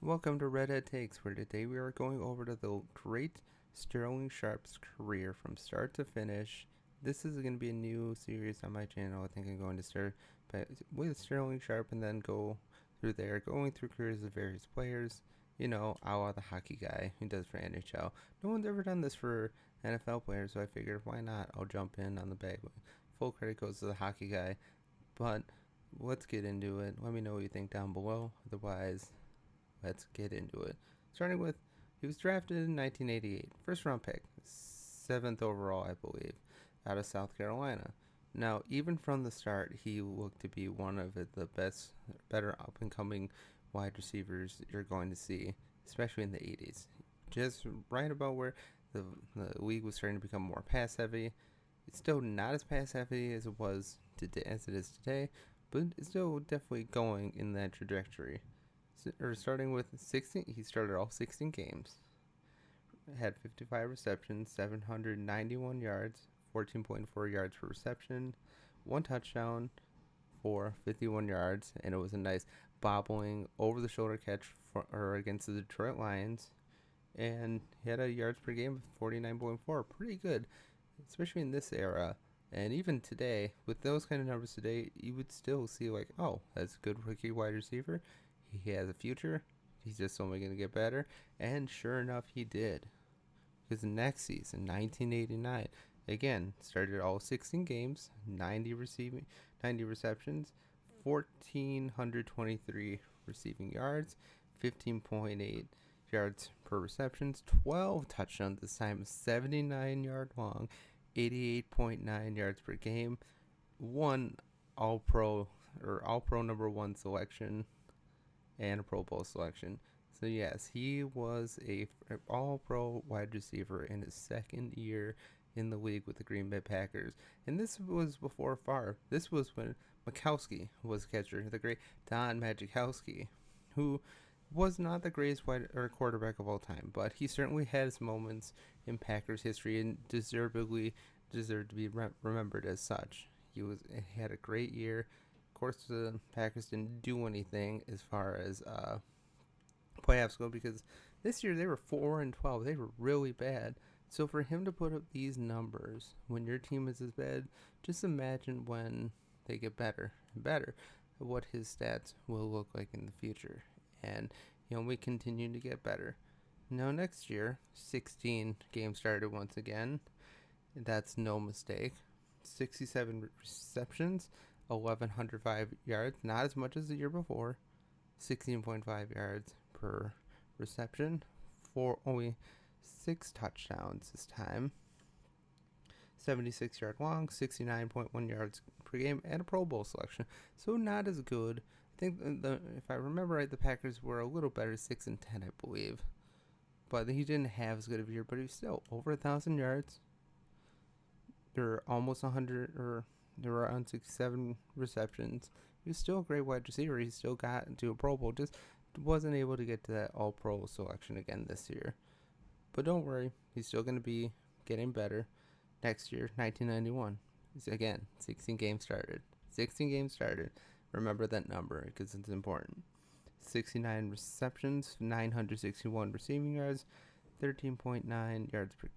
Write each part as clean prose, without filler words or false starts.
Welcome to RedHeadTakes, where today we are going over to the great Sterling Sharpe's career from start to finish. This is going to be a new series on my channel. I think I'm going to start with Sterling Sharpe and then go through there, going through careers of various players. You know, a la the hockey guy who does for NHL. No one's ever done this for NFL players, so I figured why not? I'll jump in on the bag. Full credit goes to the hockey guy. But let's get into it. Let me know what you think down below. Otherwise, let's get into it. Starting with, he was drafted in 1988, first round pick, 7th overall, I believe, out of South Carolina. Now, even from the start, he looked to be one of the better up and coming wide receivers you're going to see, especially in the 80s. Just right about where the league was starting to become more pass heavy. It's still not as pass heavy as it is today, but it's still definitely going in that trajectory. Starting with 16, he started all 16 games, had 55 receptions, 791 yards, 14.4 yards per reception, one touchdown for 51 yards, and it was a nice bobbling over the shoulder catch against the Detroit Lions. And he had a yards per game of 49.4, pretty good, especially in this era. And even today, with those kind of numbers today, you would still see like, oh, that's a good rookie wide receiver. He has a future. He's just only going to get better. And sure enough, he did. Because next season, 1989, again, started all 16 games, 90 receptions, 1,423 receiving yards, 15.8 yards per receptions, 12 touchdowns this time, 79-yard long, 88.9 yards per game, one All-Pro number one selection, and a Pro Bowl selection. So yes, he was a All-Pro wide receiver in his second year in the league with the Green Bay Packers. And this was before Favre. This was when Majkowski was catcher, the great Don Majkowski, who was not the greatest quarterback of all time, but he certainly had his moments in Packers history and deserved to be remembered as such. He had a great year. Of course, the Packers didn't do anything as far as playoffs go because this year they were 4-12. They were really bad. So for him to put up these numbers when your team is as bad, just imagine when they get better and better, what his stats will look like in the future. And we continue to get better. Now next year, 16 games started once again. That's no mistake. 67 receptions, 1,105 yards, not as much as the year before. 16.5 yards per reception for only 6 touchdowns this time. 76-yard long, 69.1 yards per game, and a Pro Bowl selection. So not as good. I think if I remember right, the Packers were a little better, 6-10, I believe. But he didn't have as good of a year, but he was still over 1,000 yards. There were almost 100, or there were around 67 receptions. He was still a great wide receiver. He still got into a Pro Bowl, just wasn't able to get to that All-Pro selection again this year. But don't worry, he's still going to be getting better. Next year, 1991, again, 16 games started. 16 games started. Remember that number because it's important. 69 receptions, 961 receiving yards, 13.9 yards per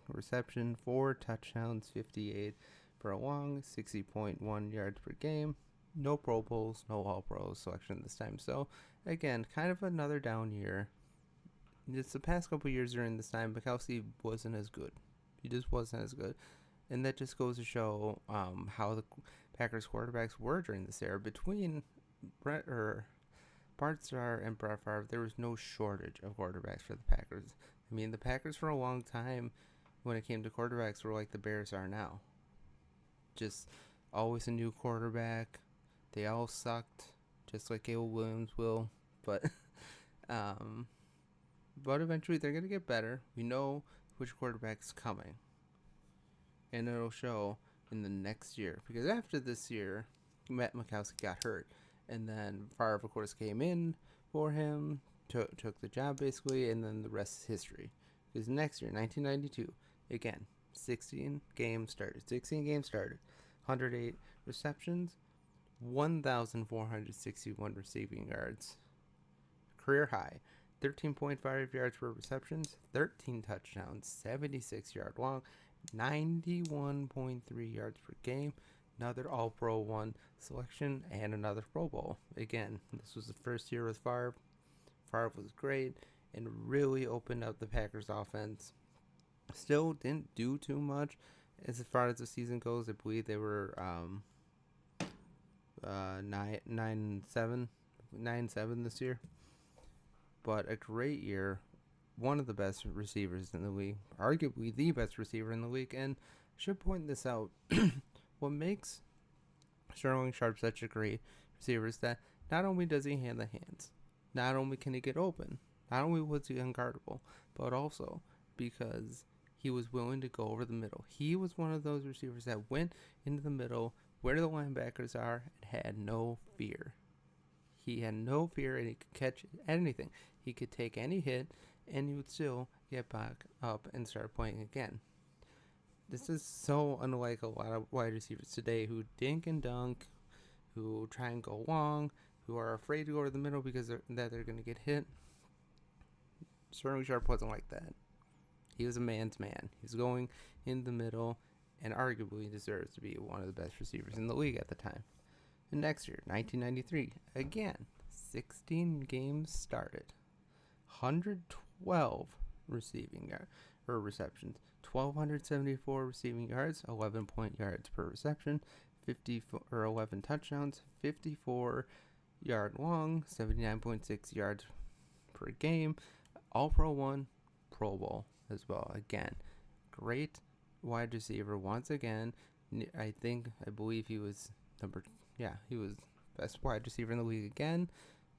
reception, 4 touchdowns, 58 for a long, 60.1 yards per game. No Pro Bowls, no All-Pro selection this time. So, again, kind of another down year. Just the past couple years during this time, Majkowski wasn't as good. He just wasn't as good. And that just goes to show how the Packers quarterbacks were during this era. Between Bart Starr and Brett Favre, there was no shortage of quarterbacks for the Packers. I mean, the Packers for a long time, when it came to quarterbacks, were like the Bears are now. Just always a new quarterback. They all sucked, just like Caleb Williams will. But eventually they're going to get better. We know which quarterback's coming. And it'll show in the next year. Because after this year, Matt Majkowski got hurt. And then Favre, of course, came in for him, took the job basically, and then the rest is history. Because next year, 1992, again, 16 games started. 108 receptions, 1,461 receiving yards. career high. 13.5 yards per receptions, 13 touchdowns, 76-yard long, 91.3 yards per game, another All-Pro 1 selection, and another Pro Bowl. Again, this was the first year with Favre. Favre was great and really opened up the Packers offense. Still didn't do too much as far as the season goes. I believe they were 9-7 this year. But a great year. One of the best receivers in the league. Arguably the best receiver in the league. And I should point this out. What makes Sterling Sharpe such a great receiver is that not only does he have the hands, not only can he get open, not only was he unguardable, but also because he was willing to go over the middle. He was one of those receivers that went into the middle where the linebackers are and had no fear. He had no fear and he could catch anything. He could take any hit and he would still get back up and start playing again. This is so unlike a lot of wide receivers today who dink and dunk, who try and go long, who are afraid to go to the middle because they're going to get hit. Sterling Sharpe wasn't like that. He was a man's man. He was going in the middle and arguably deserves to be one of the best receivers in the league at the time. And next year, 1993, again, 16 games started, 112 receptions, 1,274 receiving yards, 11 point yards per reception, 11 touchdowns, 54-yard long, 79.6 yards per game, All-Pro 1, Pro Bowl as well. Again, great wide receiver once again. I believe he was he was best wide receiver in the league again.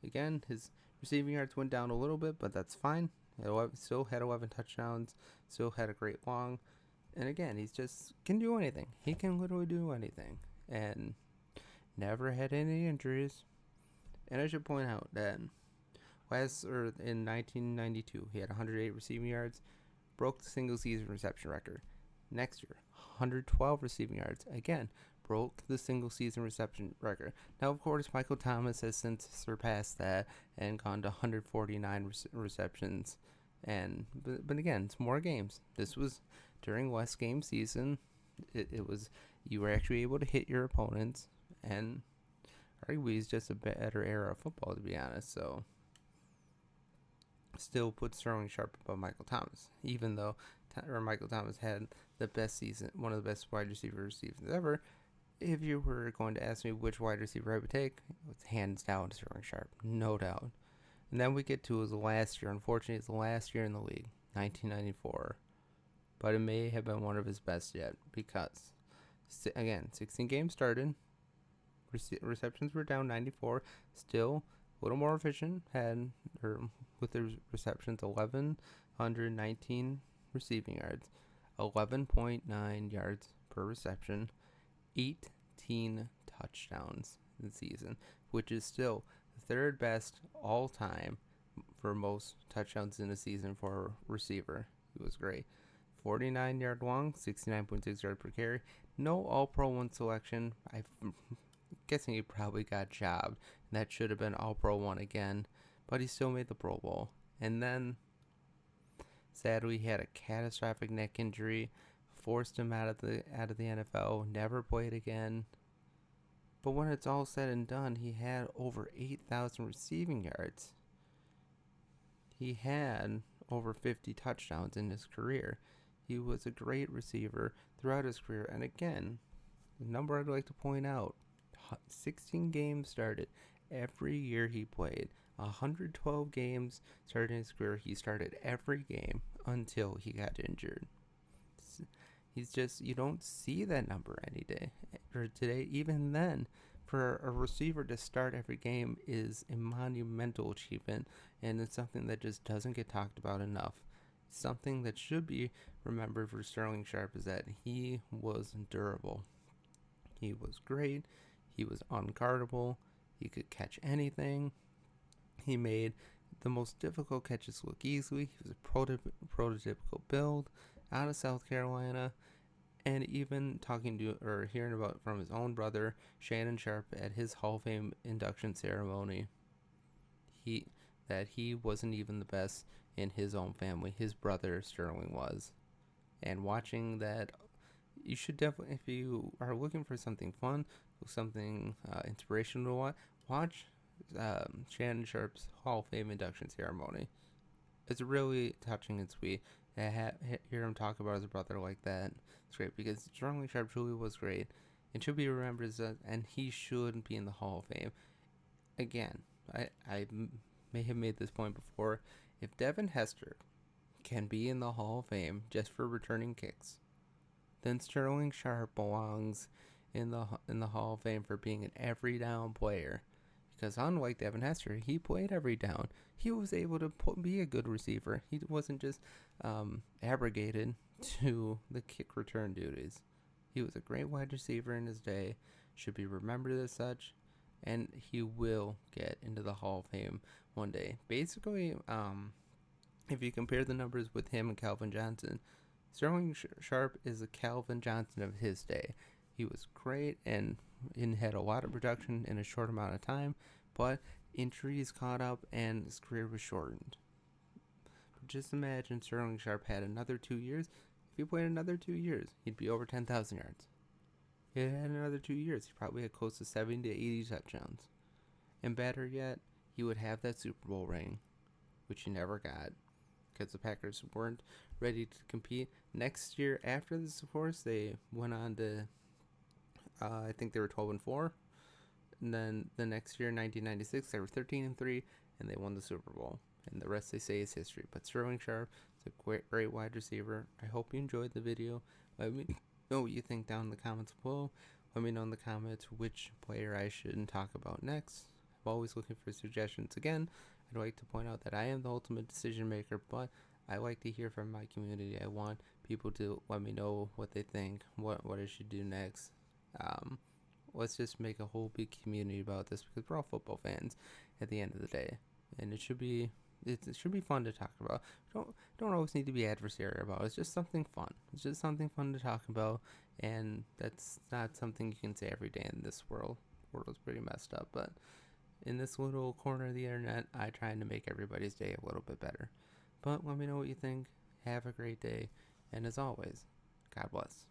Again, his receiving yards went down a little bit, but that's fine. He still had 11 touchdowns, still had a great long. And again, he's just can do anything. He can literally do anything. And never had any injuries. And I should point out that in 1992, he had 108 receiving yards, broke the single season reception record. Next year, 112 receiving yards. Again, broke the single season reception record. Now, of course, Michael Thomas has since surpassed that and gone to 149 receptions. But again, it's more games. This was during less game season. It was you were actually able to hit your opponents, and arguably it's just a better era of football, to be honest. So, still put Sterling Sharpe above Michael Thomas, even though Michael Thomas had the best season, one of the best wide receiver seasons ever. If you were going to ask me which wide receiver I would take, it's hands down Sterling Sharpe, no doubt. And then we get to his last year. Unfortunately, it's the last year in the league, 1994. But it may have been one of his best yet because, again, 16 games started. Receptions were down 94. Still a little more efficient. With the receptions, 1,119 receiving yards, 11.9 yards per reception, 18 touchdowns in the season, which is still the third best all time for most touchdowns in a season for a receiver. It was great. 49-yard long, 69.6 yards per carry. No All-Pro 1 selection. I'm guessing he probably got jobbed. And that should have been All-Pro 1 again. But he still made the Pro Bowl. And then, sadly, he had a catastrophic neck injury. Forced him out of the NFL. Never played again. But when it's all said and done, he had over 8,000 receiving yards. He had over 50 touchdowns in his career. He was a great receiver throughout his career. And again, the number I'd like to point out, 16 games started every year he played. 112 games started in his career. He started every game until he got injured. He's just, you don't see that number any day or today. Even then, for a receiver to start every game is a monumental achievement, and it's something that just doesn't get talked about enough. Something that should be remembered for Sterling Sharpe is that he was durable. He was great. He was unguardable. He could catch anything. He made the most difficult catches look easily. He was a prototypical build out of South Carolina. And even hearing about from his own brother, Shannon Sharpe, at his Hall of Fame induction ceremony, that he wasn't even the best in his own family. His brother Sterling was. And watching that, you should definitely, if you are looking for something fun, something inspirational to watch Shannon Sharpe's Hall of Fame induction ceremony. It's really touching and sweet. Hear him talk about his brother like that. It's great because Sterling Sharpe truly was great and should be remembered as and he should be in the Hall of Fame. Again, I may have made this point before. If Devin Hester can be in the Hall of Fame just for returning kicks, then Sterling Sharpe belongs in the Hall of Fame for being an every down player. Because unlike Devin Hester, he played every down. He was able to be a good receiver. He wasn't just abrogated to the kick return duties. He was a great wide receiver in his day, should be remembered as such, and he will get into the Hall of Fame one day. Basically, if you compare the numbers with him and Calvin Johnson, Sterling Sharpe is a Calvin Johnson of his day. He was great and had a lot of production in a short amount of time, but injuries caught up and his career was shortened. But just imagine Sterling Sharpe had another 2 years. If he played another 2 years, he'd be over 10,000 yards. If he had another 2 years, he probably had close to 70 to 80 touchdowns. And better yet, he would have that Super Bowl ring, which he never got because the Packers weren't ready to compete. Next year, after this, of course, they went on to, I think they were 12-4. And then the next year, 1996, they were 13-3, and they won the Super Bowl. And the rest, they say, is history. But Sterling Sharpe is a great wide receiver. I hope you enjoyed the video. Let me know what you think down in the comments below. Let me know in the comments which player I should talk about next. I'm always looking for suggestions. Again, I'd like to point out that I am the ultimate decision maker, but I like to hear from my community. I want people to let me know what they think, what I should do next. Let's just make a whole big community about this because we're all football fans at the end of the day, and it should be fun to talk about. Don't always need to be adversarial about it. It's just something fun. It's just something fun to talk about, and that's not something you can say every day in this world. The world is pretty messed up, but in this little corner of the internet, I try to make everybody's day a little bit better. But let me know what you think. Have a great day, and as always, God bless.